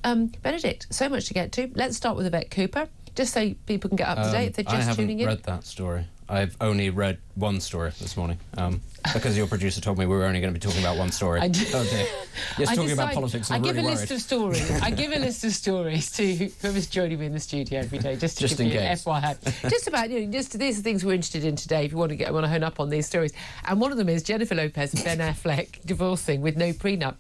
Benedict, so much to get to. Let's start with Yvette Cooper, just so people can get up to date if they're just tuning in. I haven't read that story. I've only read one story this morning, because your producer told me we were only going to be talking about one story. Oh dear. Yes, talking about politics, I'm really worried. I give a list of stories to whoever's joining me in the studio every day, just to give in you an case. FYI. Just about, these are things we're interested in today if you want to hone up on these stories. And one of them is Jennifer Lopez and Ben Affleck divorcing with no prenup.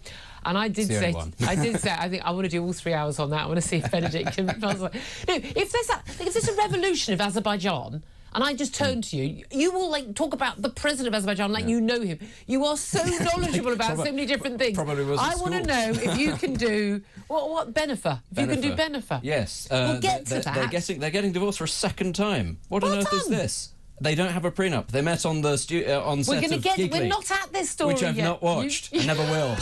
And I did say, I think I want to do all 3 hours on that. I want to see if Benedict can. I was like, no, if there's a revolution of Azerbaijan, and I just turn to you, you will talk about the president of Azerbaijan like you know him. You are so knowledgeable about so many different things. Probably was. I want to know if you can do what Benifer. If you can do Benifer. Yes. We'll get to that. They're getting divorced for a second time. What on earth is this? They don't have a prenup. They met on the on set of Giggly, we're not at this story which I've not watched and never will.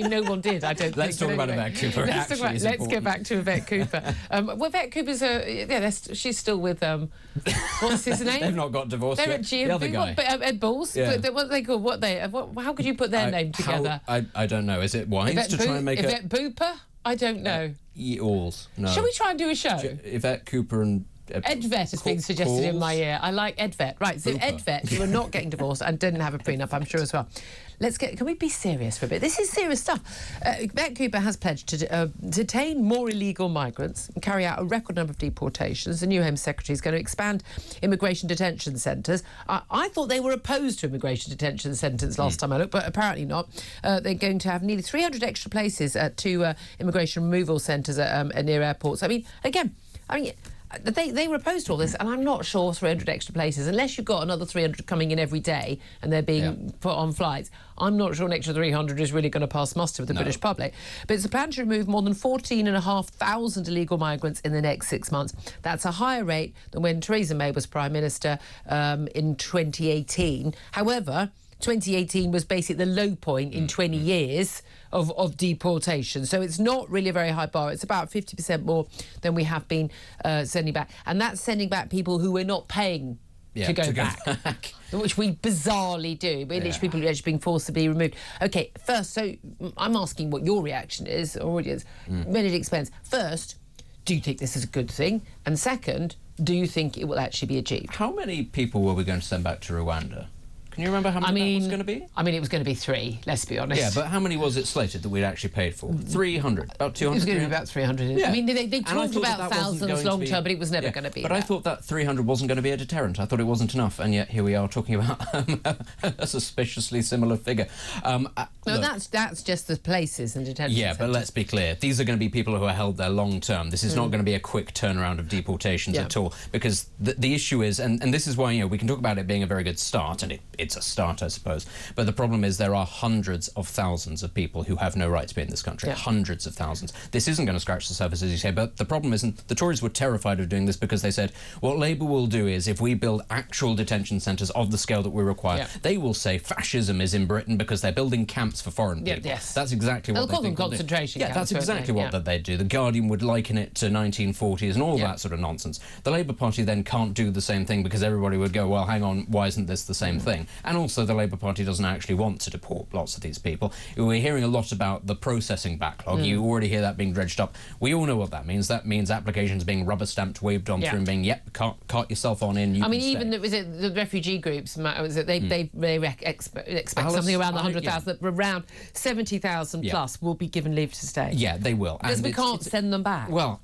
No one did, I don't think. Let's talk about Yvette Cooper. Let's get back to Yvette Cooper. Well, Yvette Cooper's she's still with what's his name? They've not got divorced yet. The other guy. Ed Balls. Yeah. What are they called? How could you put their name together? I don't know. Is it wise to try and make Yvette Booper? I don't know. Alls. No. Shall we try and do a show? Yvette Cooper and Edvet has been suggested in my ear. I like Edvet. Right, so Edvet, who are not getting divorced and didn't have a prenup, I'm sure as well. Can we be serious for a bit? This is serious stuff. Yvette Cooper has pledged to detain more illegal migrants and carry out a record number of deportations. The new Home Secretary is going to expand immigration detention centres. I thought they were opposed to immigration detention centres last time I looked, but apparently not. They're going to have nearly 300 extra places at two immigration removal centres near airports. I mean, they were opposed to all this, and I'm not sure 300 extra places, unless you've got another 300 coming in every day and they're being put on flights. I'm not sure an extra 300 is really going to pass muster with the British public. But it's a plan to remove more than 14,500 illegal migrants in the next 6 months. That's a higher rate than when Theresa May was Prime Minister in 2018. However, 2018 was basically the low point in 20 years of deportation. So it's not really a very high bar. It's about 50% more than we have been sending back. And that's sending back people who we're not paying to go back. Which we bizarrely do, but which people are actually being forced to be removed. OK, first, so I'm asking what your reaction is, or audience. Benedict Spence, first, do you think this is a good thing? And second, do you think it will actually be achieved? How many people were we going to send back to Rwanda? Can you remember how many that was going to be? I mean, it was going to be 3, let's be honest. Yeah, but how many was it slated that we'd actually paid for? 300? About 200? It was going to be about 300. Yeah. I mean, they talked about thousands long term, but it was never going to be But I thought that 300 wasn't going to be a deterrent. I thought it wasn't enough, and yet here we are talking about a suspiciously similar figure. No, that's just the places and detention centres. But let's be clear. These are going to be people who are held there long term. This is not going to be a quick turnaround of deportations at all, because the issue is, and this is why we can talk about it being a very good start, and it's a start, I suppose. But the problem is there are hundreds of thousands of people who have no right to be in this country. Hundreds of thousands. This isn't going to scratch the surface, as you say, but the problem isn't... The Tories were terrified of doing this because they said, what Labour will do is, if we build actual detention centres of the scale that we require, they will say fascism is in Britain because they're building camps for foreign people. That's exactly what they'll they call them think concentration camps. That's exactly what they'd do. The Guardian would liken it to 1940s and all that sort of nonsense. The Labour Party then can't do the same thing because everybody would go, well, hang on, why isn't this the same thing? And also the Labour Party doesn't actually want to deport lots of these people. We're hearing a lot about the processing backlog. You already hear that being dredged up. We all know what that means. That means applications being rubber-stamped, waved on through and being, cart yourself on in, even the refugee groups, they expect something around 100,000, around 70,000 plus will be given leave to stay. Yeah, they will. Because we can't send them back. Well,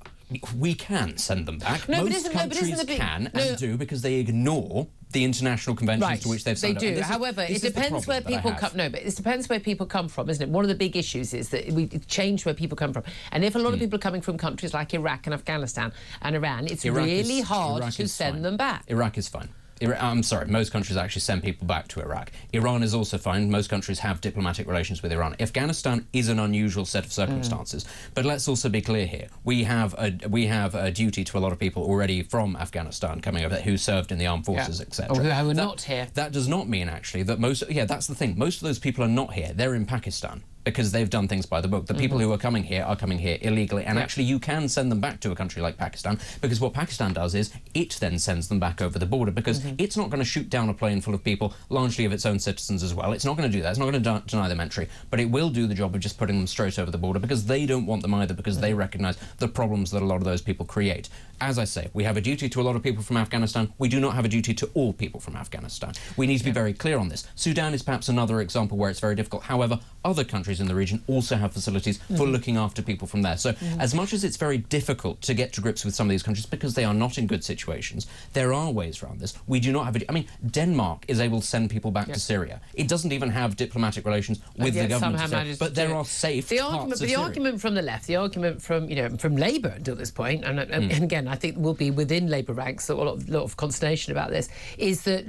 we can send them back. Most countries can and do because they ignore the international conventions to which they've signed up. They do. However, it depends where people come. No, but it depends where people come from, isn't it? One of the big issues is that we change where people come from. And if a lot of people are coming from countries like Iraq and Afghanistan and Iran, it's really hard to send them back. Iraq is fine. I'm sorry, most countries actually send people back to Iraq. Iran is also fine. Most countries have diplomatic relations with Iran. Afghanistan is an unusual set of circumstances. But let's also be clear here. We have a duty to a lot of people already from Afghanistan coming over who served in the armed forces, etc. Or who are not here. That does not mean, actually, that most... Yeah, that's the thing. Most of those people are not here. They're in Pakistan. because they've done things by the book. The people who are coming here illegally, and actually you can send them back to a country like Pakistan, because what Pakistan does is it then sends them back over the border, because it's not going to shoot down a plane full of people, largely of its own citizens as well. It's not going to do that. It's not going to deny them entry, but it will do the job of just putting them straight over the border, because they don't want them either, because they recognise the problems that a lot of those people create. As I say, we have a duty to a lot of people from Afghanistan. We do not have a duty to all people from Afghanistan. We need to be very clear on this. Sudan is perhaps another example where it's very difficult. However, other countries in the region also have facilities for looking after people from there. So as much as it's very difficult to get to grips with some of these countries because they are not in good situations, there are ways around this. We do not have I mean, Denmark is able to send people back to Syria. It doesn't even have diplomatic relations with the government of Syria, but there are safe parts of Syria. The argument from the left, the argument from, from Labour until this point, and again, I think will be within Labour ranks a lot of consternation about this, is that,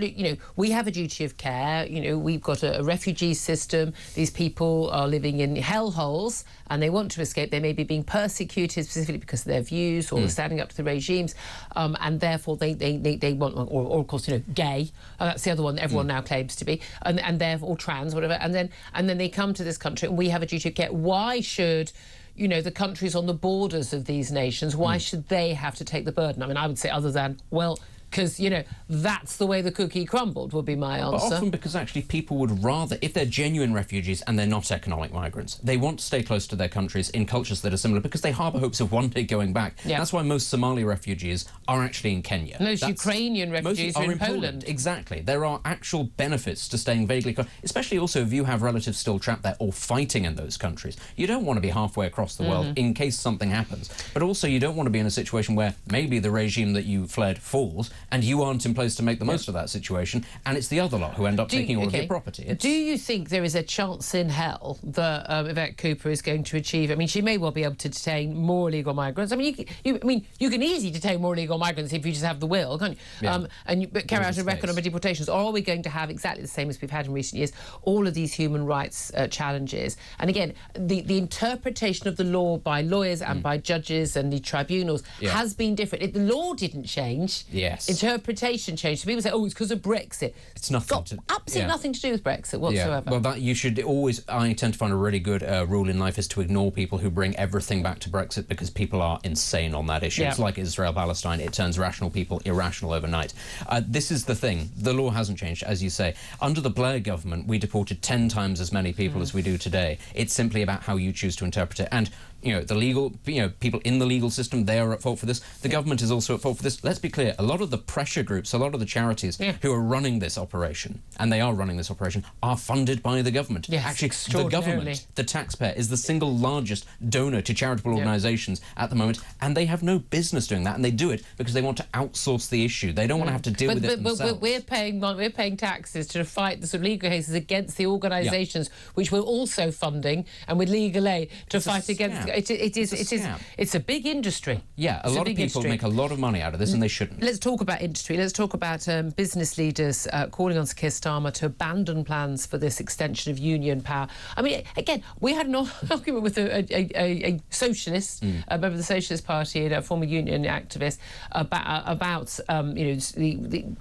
we have a duty of care. We've got a refugee system. These people are living in hellholes and they want to escape. They may be being persecuted specifically because of their views or standing up to the regimes, and therefore they want, or of course, gay. That's the other one that everyone now claims to be, and therefore trans, whatever. And then they come to this country, and we have a duty of care. Why should the countries on the borders of these nations, why should they have to take the burden? I mean, I would say other than, well, because, that's the way the cookie crumbled, would be my answer. But often because actually people would rather, if they're genuine refugees and they're not economic migrants, they want to stay close to their countries in cultures that are similar because they harbour hopes of one day going back. Yeah. That's why most Somali refugees are actually in Kenya. Most Ukrainian refugees are in Poland. Exactly. There are actual benefits to staying vaguely close, especially also if you have relatives still trapped there or fighting in those countries. You don't want to be halfway across the world in case something happens. But also you don't want to be in a situation where maybe the regime that you fled falls and you aren't in place to make the most of that situation, and it's the other lot who end up taking all of your property. Do you think there is a chance in hell that Yvette Cooper is going to achieve? I mean, she may well be able to detain more illegal migrants. I mean, you can easily detain more illegal migrants if you just have the will, can't you? Yeah. But carry out a record of deportations. Or are we going to have exactly the same as we've had in recent years, all of these human rights challenges? And again, the interpretation of the law by lawyers and by judges and the tribunals has been different. The law didn't change. Yes. Interpretation changed. So people say, oh, it's because of Brexit. It's nothing absolutely nothing to do with Brexit whatsoever. Well, that you should always, I tend to find a really good rule in life is to ignore people who bring everything back to Brexit, because people are insane on that issue. It's like Israel-Palestine. It turns rational people irrational overnight. This is the thing. The law hasn't changed, as you say. Under the Blair government, we deported 10 times as many people as we do today. It's simply about how you choose to interpret it. And the legal, people in the legal system, they are at fault for this. The government is also at fault for this. Let's be clear, a lot of the pressure groups, a lot of the charities who are running this operation, and they are running this operation, are funded by the government. Yes, actually, the government, the taxpayer, is the single largest donor to charitable organisations at the moment, and they have no business doing that, and they do it because they want to outsource the issue. They don't want to have to deal with it themselves. But we're paying taxes to fight the sort of legal cases against the organisations which we're also funding, and with legal aid to fight against. It's a big industry. Yeah, a lot of people make a lot of money out of this, and they shouldn't. Let's talk about industry. Let's talk about business leaders calling on Keir Starmer to abandon plans for this extension of union power. I mean, again, we had an argument with a socialist, a member of the Socialist Party and a former union activist about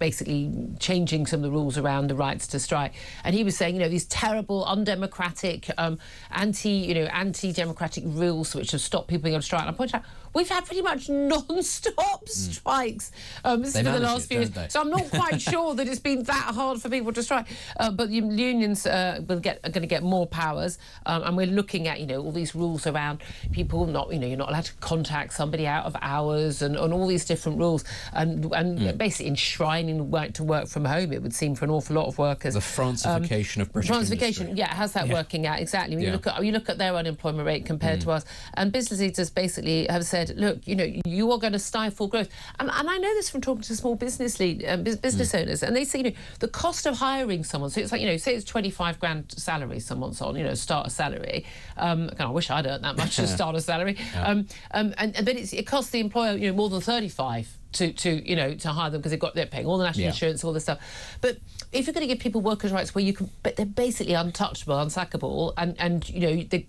basically changing some of the rules around the rights to strike. And he was saying, these terrible, undemocratic, anti-democratic rules which have stopped people being able to strike. And I pointed out, we've had pretty much non-stop strikes for the last few years. So I'm not quite sure that it's been that hard for people to strike. But the unions are going to get more powers, and we're looking at all these rules around people not you're not allowed to contact somebody out of hours, and all these different rules, and basically enshrining the right to work from home. It would seem for an awful lot of workers. The Francification of British industry. How's that working out exactly? When you look at their unemployment rate compared to us, and business leaders basically have said, look, you are going to stifle growth. And I know this from talking to small business owners, and they say, the cost of hiring someone, so it's like, say it's 25 grand salary someone's on, starter salary. I wish I'd earned that much to start a salary. But it costs the employer, more than 35. to hire them because they're paying all the national insurance, all this stuff. But if you're going to give people workers' rights where but they're basically untouchable, unsackable, and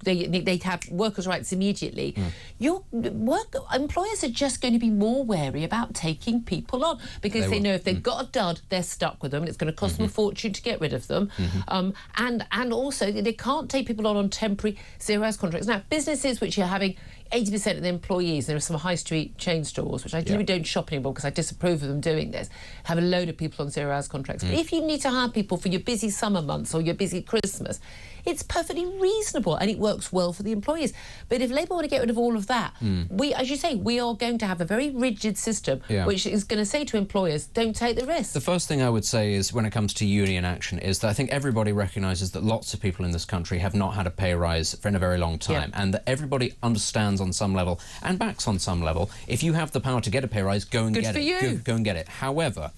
they have workers' rights immediately, employers are just going to be more wary about taking people on because they know if they've got a dud, they're stuck with them, and it's going to cost them a fortune to get rid of them. And also they can't take people on temporary zero-hours contracts. Now, businesses which are having 80% of the employees, there are some high street chain stores, which I don't shop anymore because I disapprove of them doing this, have a load of people on zero-hours contracts. But if you need to hire people for your busy summer months or your busy Christmas, it's perfectly reasonable and it works well for the employees. But if Labour want to get rid of all of that, as you say, we are going to have a very rigid system which is going to say to employers, don't take the risk. The first thing I would say is, when it comes to union action, is that I think everybody recognises that lots of people in this country have not had a pay rise for a very long time, and that everybody understands on some level and backs on some level, if you have the power to get a pay rise, go and get it. Go and get it. However,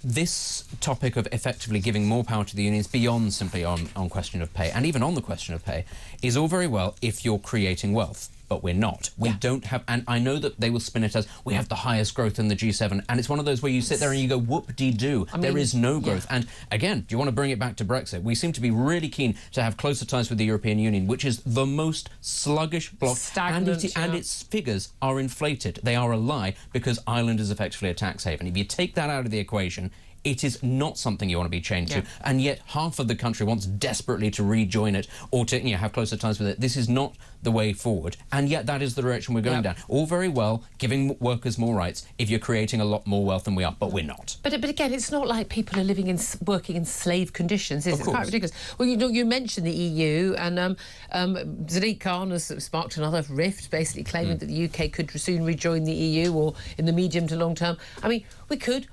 this topic of effectively giving more power to the unions beyond simply on question of pay, and even on the question of pay, is all very well if you're creating wealth. But we're not. We don't have, and I know that they will spin it as we have the highest growth in the G7, and it's one of those where you sit there and you go, whoop-de-doo, there is no growth. And again, do you want to bring it back to Brexit? We seem to be really keen to have closer ties with the European Union, which is the most sluggish bloc, stagnant, and its figures are inflated. They are a lie because Ireland is effectively a tax haven. If you take that out of the equation, it is not something you want to be chained to, and yet half of the country wants desperately to rejoin it or to have closer ties with it. This is not the way forward, and yet that is the direction we're going down. All very well giving workers more rights if you're creating a lot more wealth than we are, but we're not. But again, it's not like people are working in slave conditions, is it? It's quite ridiculous. Well, you mentioned the EU, and Sadiq Khan has sparked another rift, basically claiming that the UK could soon rejoin the EU, or in the medium to long term. I mean, we could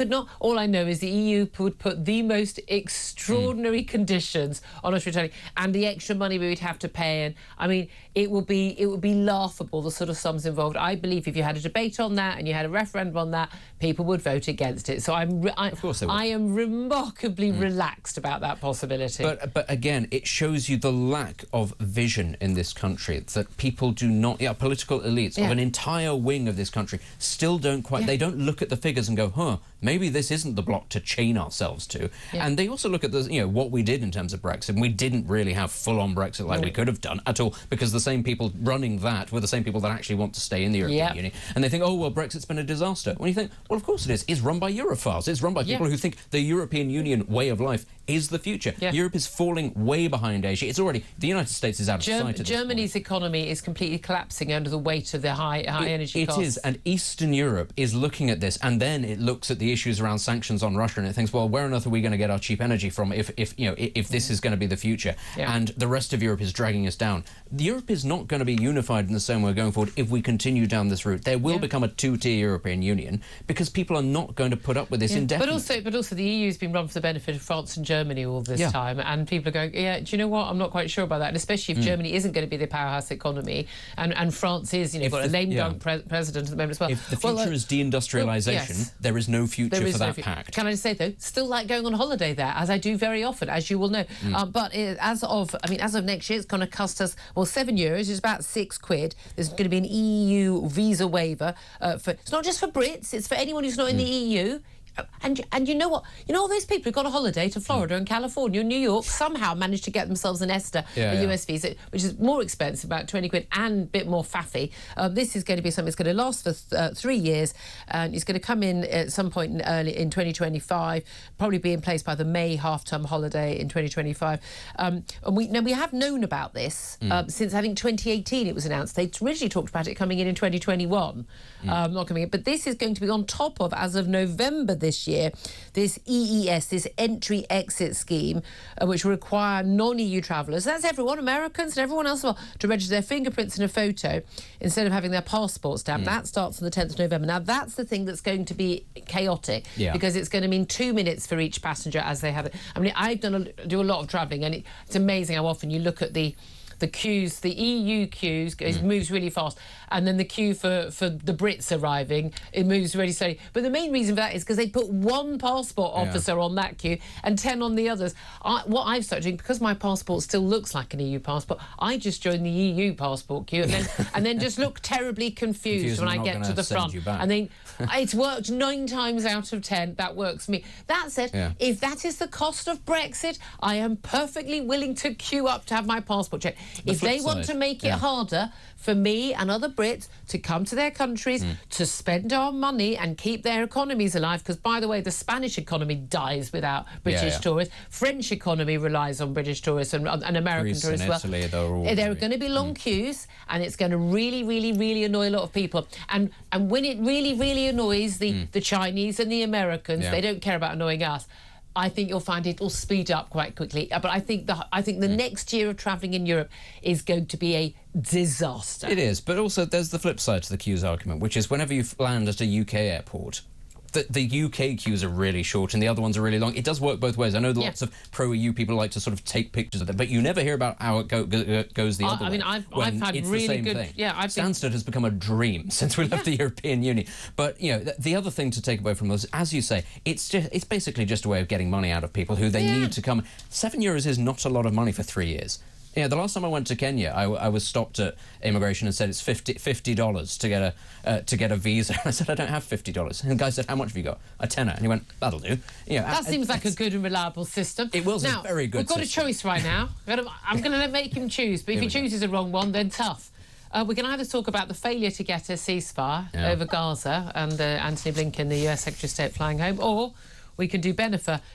not. All I know is the EU would put the most extraordinary conditions on us returning, and the extra money we would have to pay. And I mean, it would be laughable, the sort of sums involved. I believe if you had a debate on that and you had a referendum on that, people would vote against it. So of course they would. I am remarkably relaxed about that possibility. But again, it shows you the lack of vision in this country, that people do not, political elites of an entire wing of this country still don't quite, they don't look at the figures and go, maybe this isn't the bloc to chain ourselves to. And they also look at the, what we did in terms of Brexit, and we didn't really have full-on Brexit like we could have done at all, because the same people running that were the same people that actually want to stay in the European Union. And they think, oh, well, Brexit's been a disaster. When you think, well, of course it is. It's run by Europhiles. It's run by people who think the European Union way of life is the future. Europe is falling way behind Asia. It's already, the United States is out of sight at this Germany's point. economy is completely collapsing under the weight of the high energy costs. It is, and Eastern Europe is looking at this, and then it looks at the issues around sanctions on Russia, and it thinks, well, where on earth are we going to get our cheap energy from if this is going to be the future? And the rest of Europe is dragging us down. Europe is not going to be unified in the same way going forward if we continue down this route. There will become a two-tier European Union because people are not going to put up with this indefinitely. But also the EU has been run for the benefit of France and Germany all this time, and people are going, do you know what? I'm not quite sure about that, and especially if Germany isn't going to be the powerhouse economy, and France is, got a lame dunk president at the moment as well. If the future is deindustrialisation, there is no future for that pact. Can I just say though, still like going on holiday there, as I do very often, as you will know. But as of next year, it's going to cost us, well, €7, which is about £6. There's going to be an EU visa waiver. It's not just for Brits; it's for anyone who's not in the EU. And you know what? All those people who got a holiday to Florida and California and New York somehow managed to get themselves an ESTA, a US visa, which is more expensive, about £20, and a bit more faffy. This is going to be something that's going to last for 3 years, and it's going to come in at some point in 2025, probably be in place by the May half-term holiday in 2025. And we have known about this since, I think, 2018 it was announced. They originally talked about it coming in 2021, not coming in. But this is going to be on top of, as of November this year, this EES, this entry-exit scheme, which will require non-EU travellers, that's everyone, Americans and everyone else as well, to register their fingerprints in a photo instead of having their passport stamped. That starts on the 10th of November. Now, that's the thing that's going to be chaotic, because it's going to mean 2 minutes for each passenger as they have it. I mean, I do a lot of travelling, and it's amazing how often you look at the the queues, the EU queues, moves really fast, and then the queue for the Brits arriving, it moves really slowly. But the main reason for that is because they put one passport officer on that queue and 10 on the others. What I've started doing, because my passport still looks like an EU passport, I just join the EU passport queue and then just look terribly confused when I get to the front. And then it's worked 9 times out of 10. That works for me. That said, if that is the cost of Brexit, I am perfectly willing to queue up to have my passport checked. If they want to make it harder for me and other Brits to come to their countries, to spend our money and keep their economies alive, because, by the way, the Spanish economy dies without British tourists. French economy relies on British tourists and American Greece tourists and as well. Italy, there are going to be long queues, and it's going to really, really, really annoy a lot of people. And when it really, really annoys the Chinese and the Americans, they don't care about annoying us. I think you'll find it'll speed up quite quickly. But I think the next year of travelling in Europe is going to be a disaster. It is, but also there's the flip side to the queues argument, which is whenever you land at a UK airport, the UK queues are really short and the other ones are really long. It does work both ways. I know lots of pro-EU people like to sort of take pictures of it, but you never hear about how it goes the other way. I mean, I've had really good... Thing. Stansted has become a dream since we left the European Union. But, you know, the other thing to take away from this, as you say, it's basically just a way of getting money out of people who they need to come. €7 is not a lot of money for 3 years. Yeah, the last time I went to Kenya, I was stopped at immigration and said it's $50 to get a visa. I said I don't have $50, and the guy said, "How much have you got?" A tenner, and he went, "That'll do." You know, that seems like a good and reliable system. It was a very good. We've got system. a choice right now. I'm going to make him choose, but if he chooses the wrong one, then tough. We can either talk about the failure to get a ceasefire over Gaza and Antony Blinken, the US Secretary of State, flying home, or we can do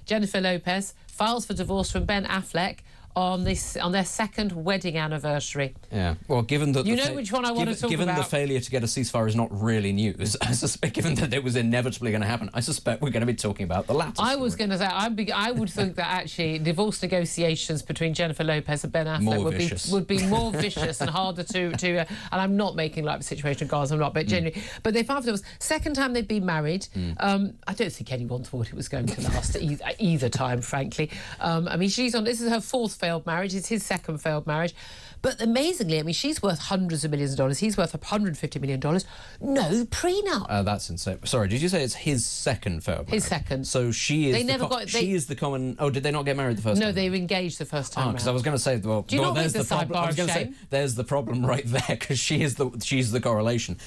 Jennifer Lopez files for divorce from Ben Affleck on their second wedding anniversary. Yeah, well, given that... which one I want to talk about. Given the failure to get a ceasefire is not really news, I suspect, given that it was inevitably going to happen, I suspect we're going to be talking about the latter. I was going to say, I would think that actually divorce negotiations between Jennifer Lopez and Ben Affleck would be more vicious and harder to and I'm not making light of the situation of Gaza, I'm not, but genuinely. But they found it was second time they'd been married. I don't think anyone thought it was going to last either time, frankly. I mean, this is her fourth failed marriage. It's his second failed marriage. But amazingly, I mean, she's worth hundreds of millions of dollars. He's worth $150 million. No prenup. That's insane. Sorry, did you say it's his second failed marriage? His second. So she is she is the common... Oh, did they not get married the first time? No, they were engaged the first time. Because I was going to say, well, do you not there's the problem. I was going to say, there's the problem right there, because she's the correlation.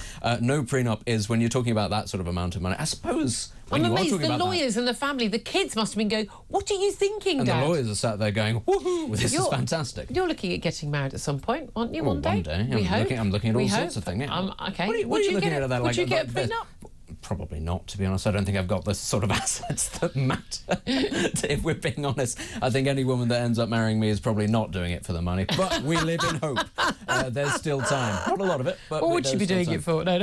No prenup is when you're talking about that sort of amount of money. I suppose... I'm amazed the lawyers and the family, the kids must have been going, "What are you thinking, and Dad?" And the lawyers are sat there going, "Woohoo, this is fantastic." You're looking at getting married at some point, aren't you, one day? One day. I'm looking at all sorts of things. Yeah. Okay. What are you looking at that? Would you get a prenup? Probably not, to be honest. I don't think I've got the sort of assets that matter. If we're being honest, I think any woman that ends up marrying me is probably not doing it for the money. But we live in hope. There's still time. Not a lot of it, but what would she be doing it for? No.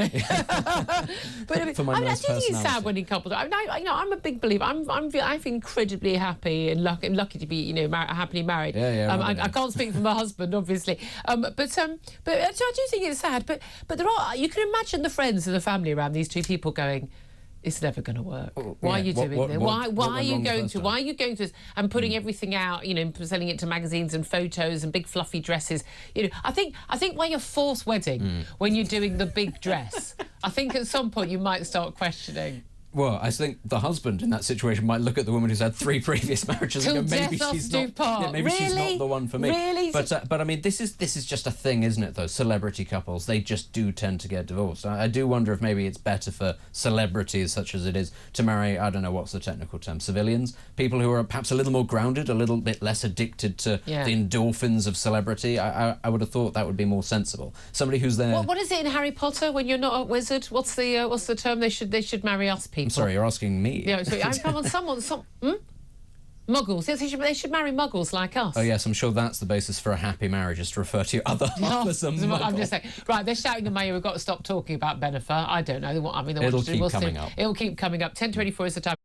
But for my I do think it's sad when couples. I'm a big believer. I'm incredibly happy and lucky to be happily married. I can't speak for my husband, obviously. But I do think it's sad. But you can imagine the friends and the family around these two people going, "It's never going to work. Why are you doing this? Why are you going to? Why are you going to this and putting everything out? Selling it to magazines and photos and big fluffy dresses. I think by your fourth wedding, when you're doing the big dress, I think at some point you might start questioning." Well, I think the husband in that situation might look at the woman who's had 3 previous marriages and go, maybe she's not. Maybe she's not the one for me. Really? But I mean, this is just a thing, isn't it? Though celebrity couples, they just do tend to get divorced. I do wonder if maybe it's better for celebrities such as it is to marry, I don't know what's the technical term, civilians, people who are perhaps a little more grounded, a little bit less addicted to the endorphins of celebrity. I would have thought that would be more sensible. Somebody who's there. What is it in Harry Potter when you're not a wizard? What's the term? They should marry us people. I'm sorry, you're asking me. Yeah, so Muggles. Yes, they should marry Muggles like us. Oh yes, I'm sure that's the basis for a happy marriage, is to refer to your other half as a Muggle. I'm just saying. Right, they're shouting in my ear. We've got to stop talking about Bennifer. I don't know. It'll keep coming up. It'll keep coming up. 10:24 is the time.